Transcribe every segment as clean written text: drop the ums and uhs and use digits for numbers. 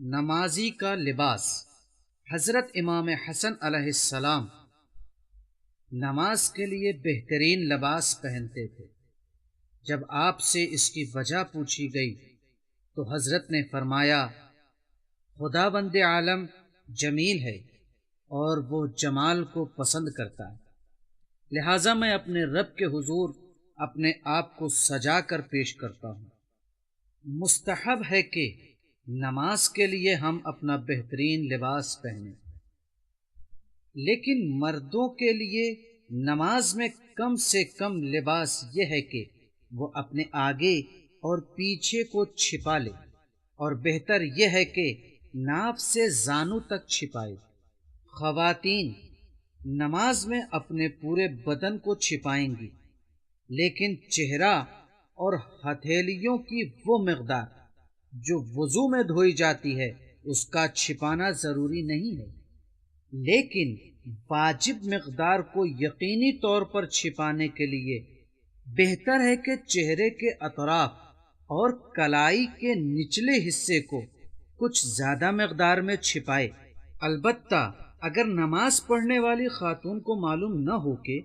نمازی کا لباس۔ حضرت امام حسن علیہ السلام نماز کے لیے بہترین لباس پہنتے تھے۔ جب آپ سے اس کی وجہ پوچھی گئی تو حضرت نے فرمایا، خدا بند عالم جمیل ہے اور وہ جمال کو پسند کرتا ہے، لہٰذا میں اپنے رب کے حضور اپنے آپ کو سجا کر پیش کرتا ہوں۔ مستحب ہے کہ نماز کے لیے ہم اپنا بہترین لباس پہنیں، لیکن مردوں کے لیے نماز میں کم سے کم لباس یہ ہے کہ وہ اپنے آگے اور پیچھے کو چھپا لے، اور بہتر یہ ہے کہ ناف سے زانو تک چھپائے۔ خواتین نماز میں اپنے پورے بدن کو چھپائیں گی، لیکن چہرہ اور ہتھیلیوں کی وہ مقدار جو وضو میں دھوئی جاتی ہے اس کا چھپانا ضروری نہیں ہے، لیکن واجب مقدار کو یقینی طور پر چھپانے کے لیے بہتر ہے کہ چہرے کے اطراف اور کلائی کے نچلے حصے کو کچھ زیادہ مقدار میں چھپائے۔ البتہ اگر نماز پڑھنے والی خاتون کو معلوم نہ ہو کہ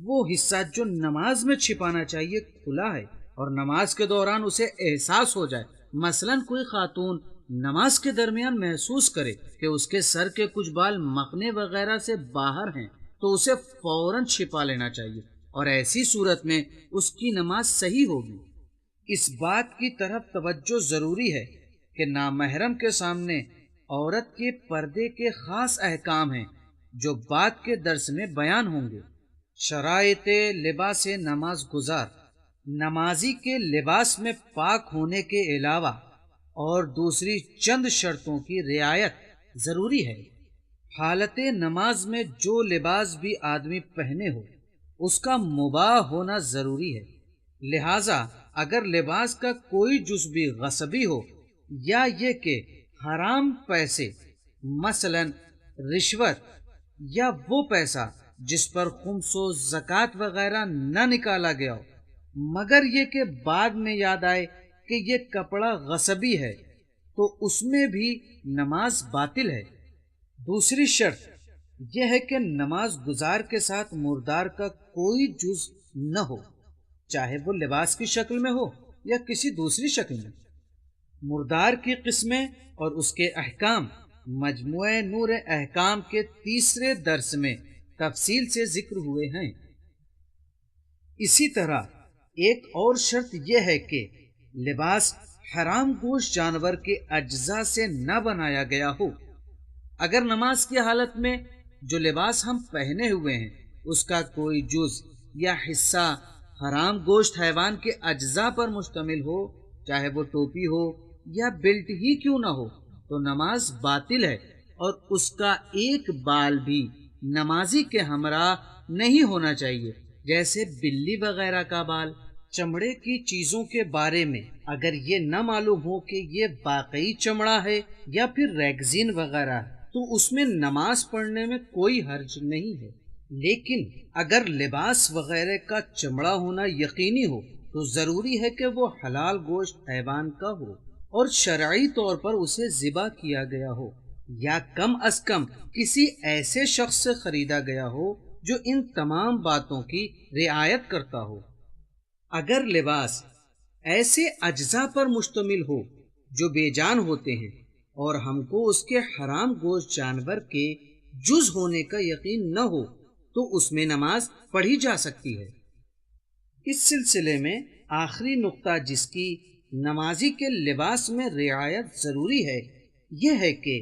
وہ حصہ جو نماز میں چھپانا چاہیے کھلا ہے اور نماز کے دوران اسے احساس ہو جائے، مثلا کوئی خاتون نماز کے درمیان محسوس کرے کہ اس کے سر کے کچھ بال مخنے وغیرہ سے باہر ہیں، تو اسے فوراً چھپا لینا چاہیے، اور ایسی صورت میں اس کی نماز صحیح ہوگی۔ اس بات کی طرف توجہ ضروری ہے کہ نامحرم کے سامنے عورت کے پردے کے خاص احکام ہیں جو بعد کے درس میں بیان ہوں گے۔ شرائط لباس نماز گزار۔ نمازی کے لباس میں پاک ہونے کے علاوہ اور دوسری چند شرطوں کی رعایت ضروری ہے۔ حالت نماز میں جو لباس بھی آدمی پہنے ہو اس کا مباح ہونا ضروری ہے، لہٰذا اگر لباس کا کوئی جز بھی غصبی ہو یا یہ کہ حرام پیسے، مثلا رشوت یا وہ پیسہ جس پر خمس و زکوٰۃ وغیرہ نہ نکالا گیا ہو، مگر یہ کہ بعد میں یاد آئے کہ یہ کپڑا غصبی ہے، تو اس میں بھی نماز باطل ہے۔ دوسری شرط یہ ہے کہ نماز گزار کے ساتھ مردار کا کوئی جز نہ ہو، چاہے وہ لباس کی شکل میں ہو یا کسی دوسری شکل میں۔ مردار کی قسمیں اور اس کے احکام مجموعہ نور احکام کے تیسرے درس میں تفصیل سے ذکر ہوئے ہیں۔ اسی طرح ایک اور شرط یہ ہے کہ لباس حرام گوشت جانور کے اجزاء سے نہ بنایا گیا ہو۔ اگر نماز کی حالت میں جو لباس ہم پہنے ہوئے ہیں اس کا کوئی جز یا حصہ حرام گوشت حیوان کے اجزاء پر مشتمل ہو، چاہے وہ ٹوپی ہو یا بیلٹ ہی کیوں نہ ہو، تو نماز باطل ہے، اور اس کا ایک بال بھی نمازی کے ہمراہ نہیں ہونا چاہیے، جیسے بلی وغیرہ کا بال۔ چمڑے کی چیزوں کے بارے میں اگر یہ نہ معلوم ہو کہ یہ واقعی چمڑا ہے یا پھر ریگزین وغیرہ ہے تو اس میں نماز پڑھنے میں کوئی حرج نہیں ہے، لیکن اگر لباس وغیرہ کا چمڑا ہونا یقینی ہو تو ضروری ہے کہ وہ حلال گوشت حیوان کا ہو اور شرعی طور پر اسے ذبح کیا گیا ہو، یا کم از کم کسی ایسے شخص سے خریدا گیا ہو جو ان تمام باتوں کی رعایت کرتا ہو۔ اگر لباس ایسے اجزاء پر مشتمل ہو جو بے جان ہوتے ہیں اور ہم کو اس کے حرام گوشت جانور کے جز ہونے کا یقین نہ ہو تو اس میں نماز پڑھی جا سکتی ہے۔ اس سلسلے میں آخری نقطہ جس کی نمازی کے لباس میں رعایت ضروری ہے یہ ہے کہ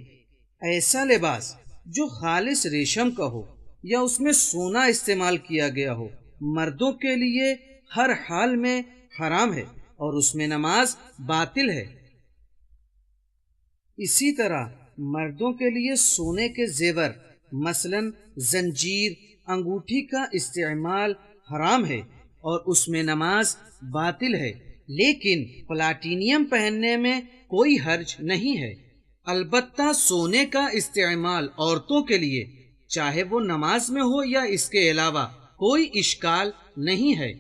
ایسا لباس جو خالص ریشم کا ہو یا اس میں سونا استعمال کیا گیا ہو مردوں کے لیے ہر حال میں حرام ہے اور اس میں نماز باطل ہے۔ اسی طرح مردوں کے لیے سونے کے زیور مثلا زنجیر، انگوٹھی کا استعمال حرام ہے اور اس میں نماز باطل ہے، لیکن پلاٹینیم پہننے میں کوئی حرج نہیں ہے۔ البتہ سونے کا استعمال عورتوں کے لیے چاہے وہ نماز میں ہو یا اس کے علاوہ کوئی اشکال نہیں ہے۔